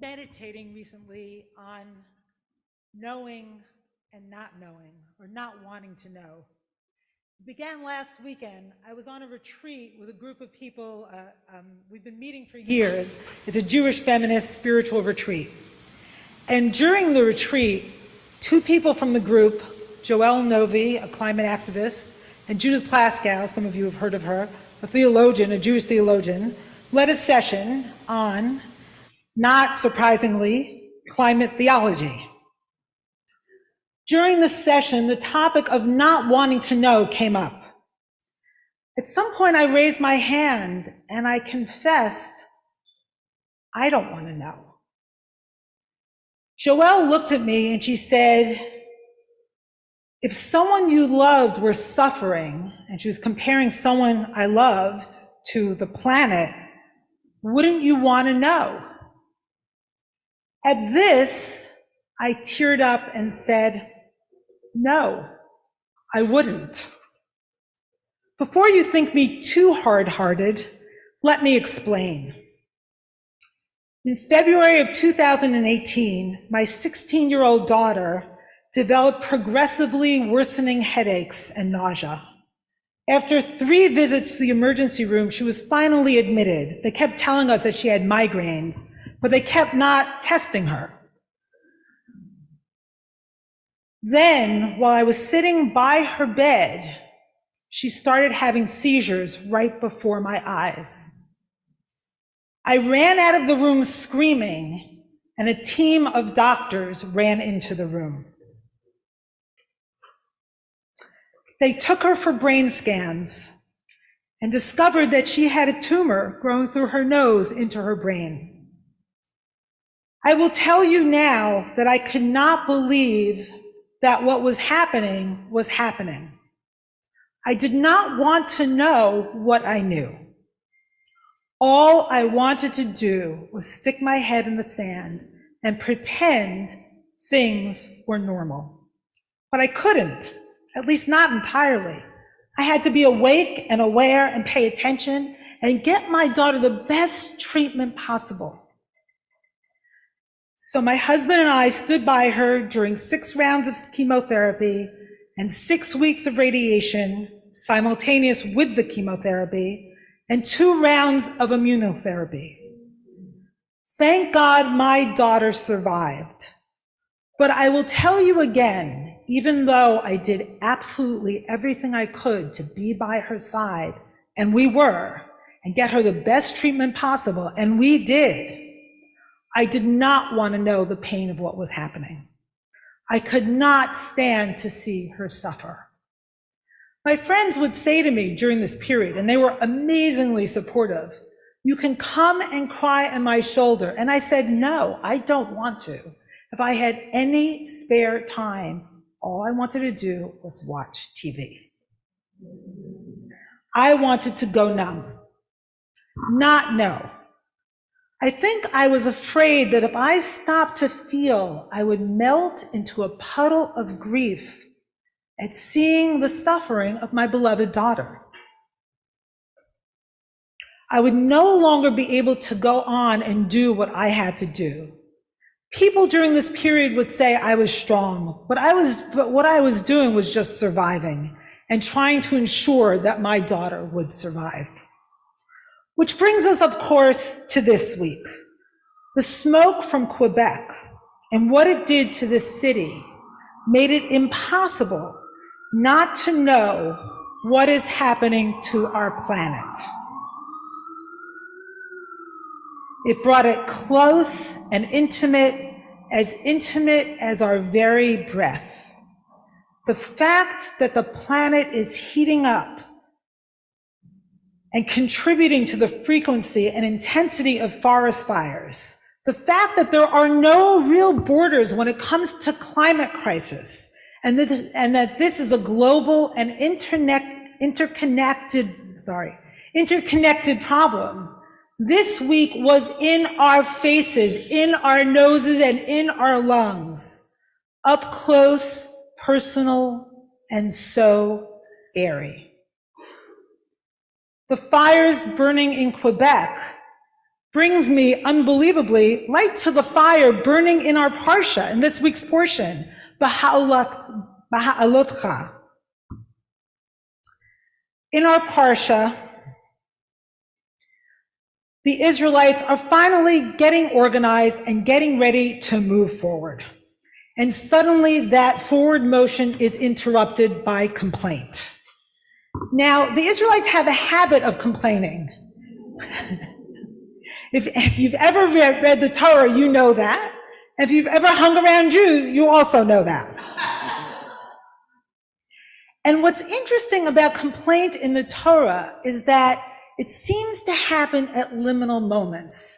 meditating recently on knowing and not knowing, or not wanting to know. It began last weekend. I was on a retreat with a group of people. We've been meeting for years. It's a Jewish feminist spiritual retreat. And during the retreat, two people from the group, Joelle Novi, a climate activist, and Judith Plaskow, some of you have heard of her, a theologian, a Jewish theologian, led a session on, not surprisingly, climate theology. During the session, the topic of not wanting to know came up. At some point, I raised my hand and I confessed, I don't want to know. Joelle looked at me and she said, if someone you loved were suffering, and she was comparing someone I loved to the planet, wouldn't you want to know? At this, I teared up and said, no, I wouldn't. Before you think me too hard-hearted, let me explain. In February of 2018, my 16-year-old daughter developed progressively worsening headaches and nausea. After 3 visits to the emergency room, she was finally admitted. They kept telling us that she had migraines, but they kept not testing her. Then, while I was sitting by her bed, she started having seizures right before my eyes. I ran out of the room screaming, and a team of doctors ran into the room. They took her for brain scans and discovered that she had a tumor growing through her nose into her brain. I will tell you now that I could not believe that what was happening was happening. I did not want to know what I knew. All I wanted to do was stick my head in the sand and pretend things were normal. But I couldn't, at least not entirely. I had to be awake and aware and pay attention and get my daughter the best treatment possible. So my husband and I stood by her during 6 rounds of chemotherapy and 6 weeks of radiation simultaneous with the chemotherapy and 2 rounds of immunotherapy. Thank God my daughter survived. But I will tell you again, even though I did absolutely everything I could to be by her side, and we were, and get her the best treatment possible, and we did, I did not want to know the pain of what was happening. I could not stand to see her suffer. My friends would say to me during this period, and they were amazingly supportive, you can come and cry on my shoulder. And I said, no, I don't want to. If I had any spare time, all I wanted to do was watch TV. I wanted to go numb, not know. I think I was afraid that if I stopped to feel, I would melt into a puddle of grief at seeing the suffering of my beloved daughter. I would no longer be able to go on and do what I had to do. People during this period would say I was strong, but what I was doing was just surviving and trying to ensure that my daughter would survive. Which brings us, of course, to this week. The smoke from Quebec and what it did to this city made it impossible not to know what is happening to our planet. It brought it close and intimate as our very breath. The fact that the planet is heating up and contributing to the frequency and intensity of forest fires. The fact that there are no real borders when it comes to climate crisis, and that this is a global and interconnected problem. This week was in our faces, in our noses, and in our lungs. Up close, personal, and so scary. The fires burning in Quebec brings me unbelievably right to the fire burning in our Parsha, in this week's portion, Beha'alotcha. In our Parsha, the Israelites are finally getting organized and getting ready to move forward. And suddenly that forward motion is interrupted by complaint. Now, the Israelites have a habit of complaining. If you've ever read the Torah, you know that. If you've ever hung around Jews, you also know that. And what's interesting about complaint in the Torah is that it seems to happen at liminal moments.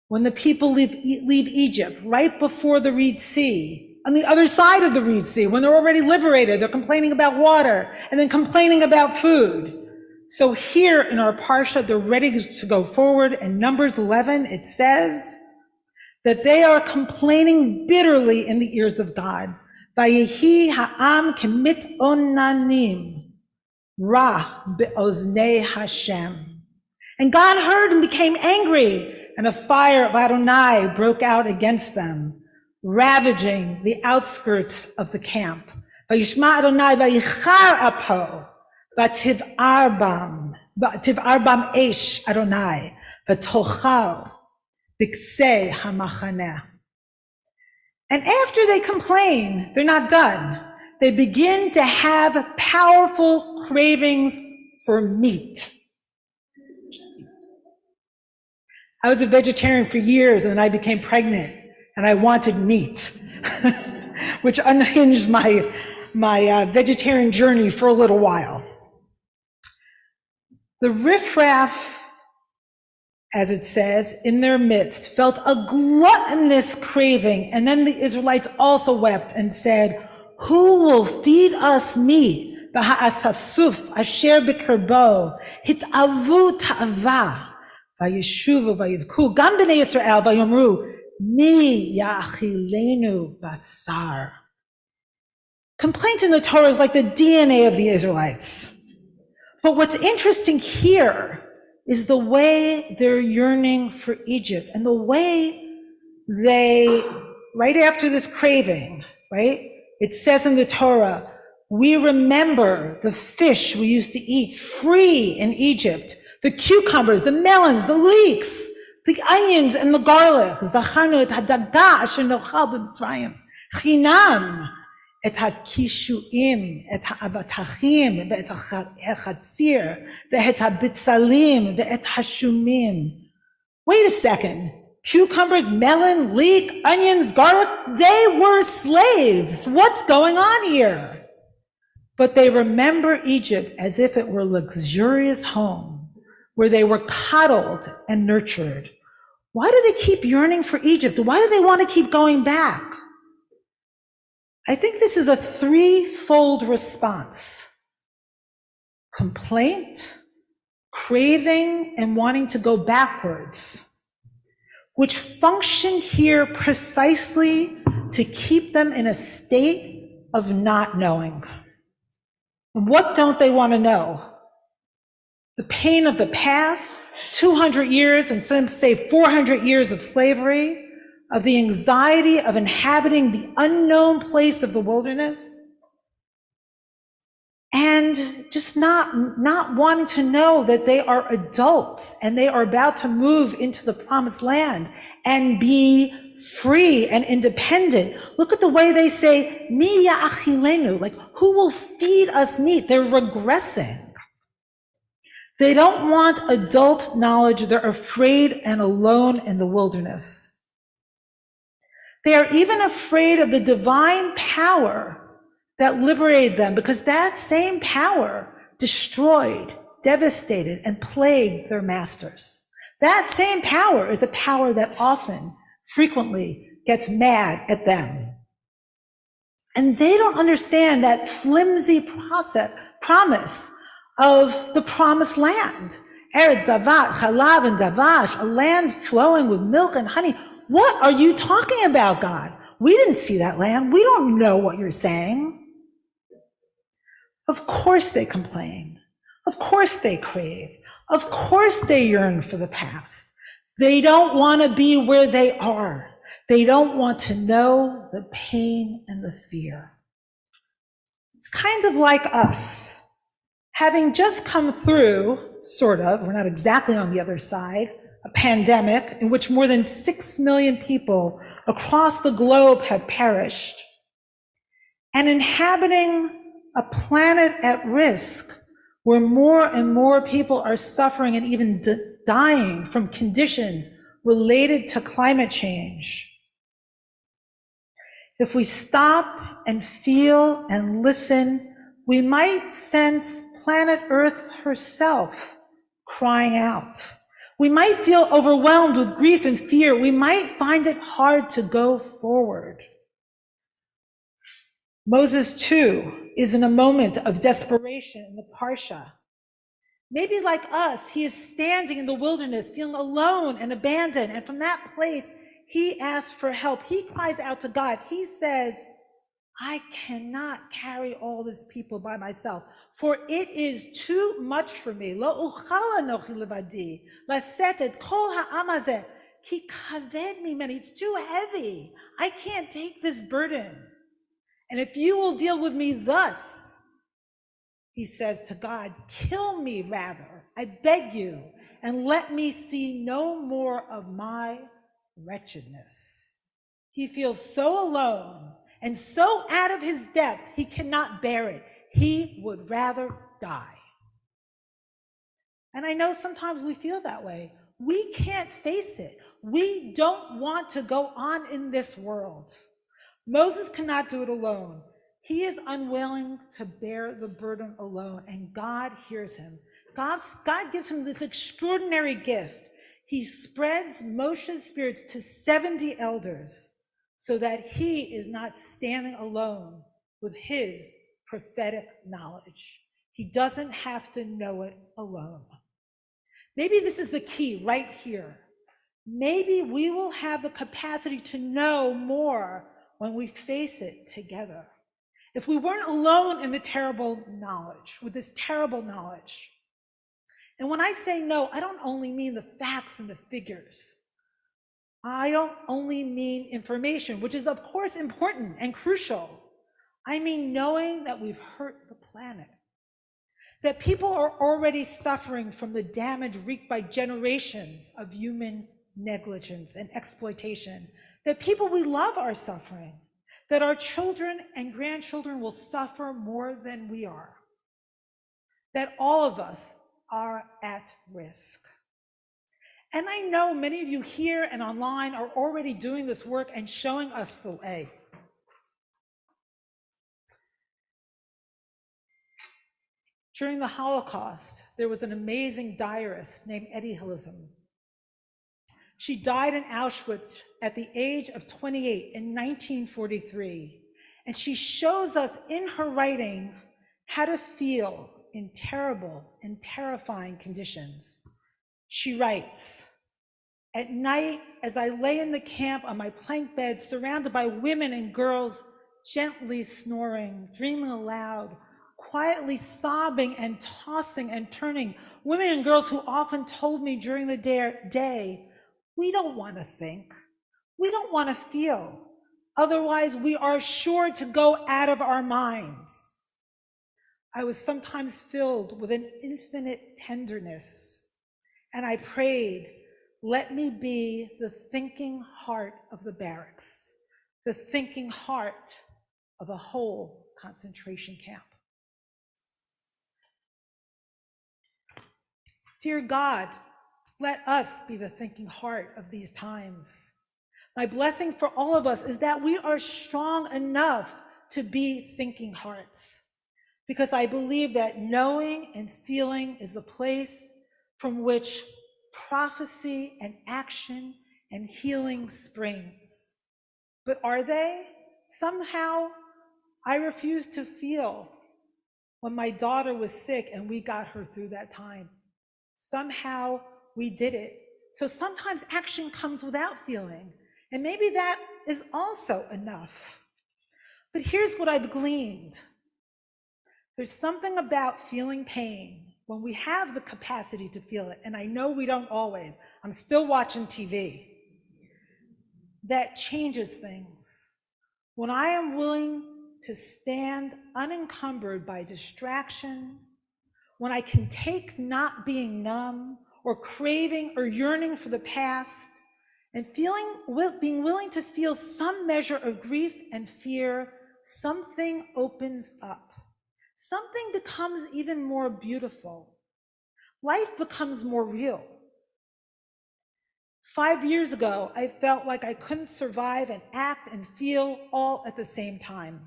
When the people leave Egypt, right before the Red Sea, on the other side of the Red Sea, when they're already liberated, they're complaining about water and then complaining about food. So here in our Parsha, they're ready to go forward. In Numbers 11, it says that they are complaining bitterly in the ears of God. Vayehi ha'am kemit onanim ra be'oznei Hashem. And God heard and became angry, and a fire of Adonai broke out against them, ravaging the outskirts of the camp. Vayishma Adonai vayichar apo v'tiv'ar bam esh Adonai v'tochal b'ksei hamachaneh. And after they complain, they're not done. They begin to have powerful cravings for meat. I was a vegetarian for years, and then I became pregnant, and I wanted meat, which unhinged my vegetarian journey for a little while. The riffraff, as it says, in their midst, felt a gluttonous craving, and then the Israelites also wept and said, "Who will feed us meat? V'ha'asafsuf asher b'kerbo hitavu ta'ava." Vayeshuvu vayivku gam b'nei Yisrael vayomru mi ya'achilenu basar. Complaint in the Torah is like the DNA of the Israelites. But what's interesting here is the way they're yearning for Egypt and the way they, right after this craving, right? It says in the Torah, we remember the fish we used to eat free in Egypt. The cucumbers, the melons, the leeks, the onions and the garlic. Zacharnu et hadaga asher nochal b'mitzrayim. Chinam et hakishuim, et ha'avatachim, ve'et hachatzir, ve'et habitzalim, ve'et hashumim. Wait a second. Cucumbers, melon, leek, onions, garlic, they were slaves. What's going on here? But they remember Egypt as if it were a luxurious home, where they were coddled and nurtured. Why do they keep yearning for Egypt? Why do they want to keep going back? I think this is a threefold response: complaint, craving, and wanting to go backwards, which function here precisely to keep them in a state of not knowing. And what don't they want to know? The pain of the past, 200 years, and some say 400 years of slavery, of the anxiety of inhabiting the unknown place of the wilderness, and just not wanting to know that they are adults and they are about to move into the promised land and be free and independent. Look at the way they say, Mi ya'achilenu, like, who will feed us meat? They're regressing. They don't want adult knowledge. They're afraid and alone in the wilderness. They are even afraid of the divine power that liberated them, because that same power destroyed, devastated, and plagued their masters. That same power is a power that often, frequently, gets mad at them. And they don't understand that flimsy promise of the promised land. Eretz Zavat, Chalav, and Davash, a land flowing with milk and honey. What are you talking about, God? We didn't see that land. We don't know what you're saying. Of course they complain. Of course they crave. Of course they yearn for the past. They don't want to be where they are. They don't want to know the pain and the fear. It's kind of like us, having just come through, sort of, we're not exactly on the other side, a pandemic in which more than 6 million people across the globe have perished, and inhabiting a planet at risk where more and more people are suffering and even dying from conditions related to climate change. If we stop and feel and listen, we might sense planet Earth herself crying out. We might feel overwhelmed with grief and fear. We might find it hard to go forward. Moses, too, is in a moment of desperation in the Parshat. Maybe like us, he is standing in the wilderness, feeling alone and abandoned. And from that place, he asks for help. He cries out to God. He says, I cannot carry all these people by myself, for it is too much for me. Lo uchal anochi levadi, laset et kol ha'am hazeh, ki kaved mimeni. It's too heavy. I can't take this burden. And if you will deal with me thus, he says to God, kill me rather, I beg you, and let me see no more of my wretchedness. He feels so alone and so out of his depth, he cannot bear it. He would rather die. And I know sometimes we feel that way. We can't face it. We don't want to go on in this world. Moses cannot do it alone. He is unwilling to bear the burden alone, and God hears him. God gives him this extraordinary gift. He spreads Moshe's spirits to 70 elders so that he is not standing alone with his prophetic knowledge. He doesn't have to know it alone. Maybe this is the key right here. Maybe we will have the capacity to know more when we face it together. If we weren't alone in the terrible knowledge, with this terrible knowledge. And when I say no, I don't only mean the facts and the figures. I don't only mean information, which is of course important and crucial. I mean knowing that we've hurt the planet, that people are already suffering from the damage wreaked by generations of human negligence and exploitation, that people we love are suffering, that our children and grandchildren will suffer more than we are, that all of us are at risk. And I know many of you here and online are already doing this work and showing us the way. During the Holocaust, there was an amazing diarist named Etty Hillesum. She died in Auschwitz at the age of 28 in 1943. And she shows us in her writing how to feel in terrible and terrifying conditions. She writes, at night, as I lay in the camp on my plank bed, surrounded by women and girls gently snoring, dreaming aloud, quietly sobbing and tossing and turning, women and girls who often told me during the day, we don't want to think, we don't want to feel, otherwise we are sure to go out of our minds. I was sometimes filled with an infinite tenderness, and I prayed, let me be the thinking heart of the barracks, the thinking heart of a whole concentration camp. Dear God, let us be the thinking heart of these times. My blessing for all of us is that we are strong enough to be thinking hearts, because I believe that knowing and feeling is the place from which prophecy and action and healing springs. But are they? Somehow I refuse to feel when my daughter was sick and we got her through that time. Somehow we did it. So sometimes action comes without feeling, and maybe that is also enough. But here's what I've gleaned. There's something about feeling pain when we have the capacity to feel it, and I know we don't always, I'm still watching TV, that changes things. When I am willing to stand unencumbered by distraction, when I can take not being numb or craving or yearning for the past, and being willing to feel some measure of grief and fear, something opens up. Something becomes even more beautiful. Life becomes more real. 5 years ago, I felt like I couldn't survive and act and feel all at the same time.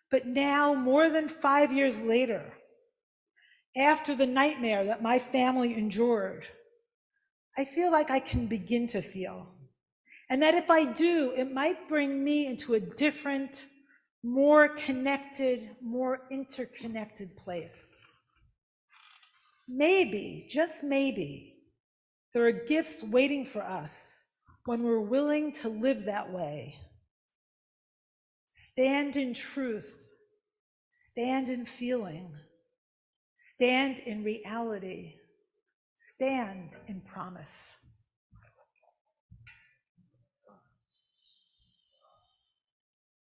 But now, more than 5 years later, after the nightmare that my family endured, I feel like I can begin to feel. And that if I do, it might bring me into a different, more connected, more interconnected place. Maybe, just maybe, there are gifts waiting for us when we're willing to live that way. Stand in truth, stand in feeling, stand in reality, stand in promise.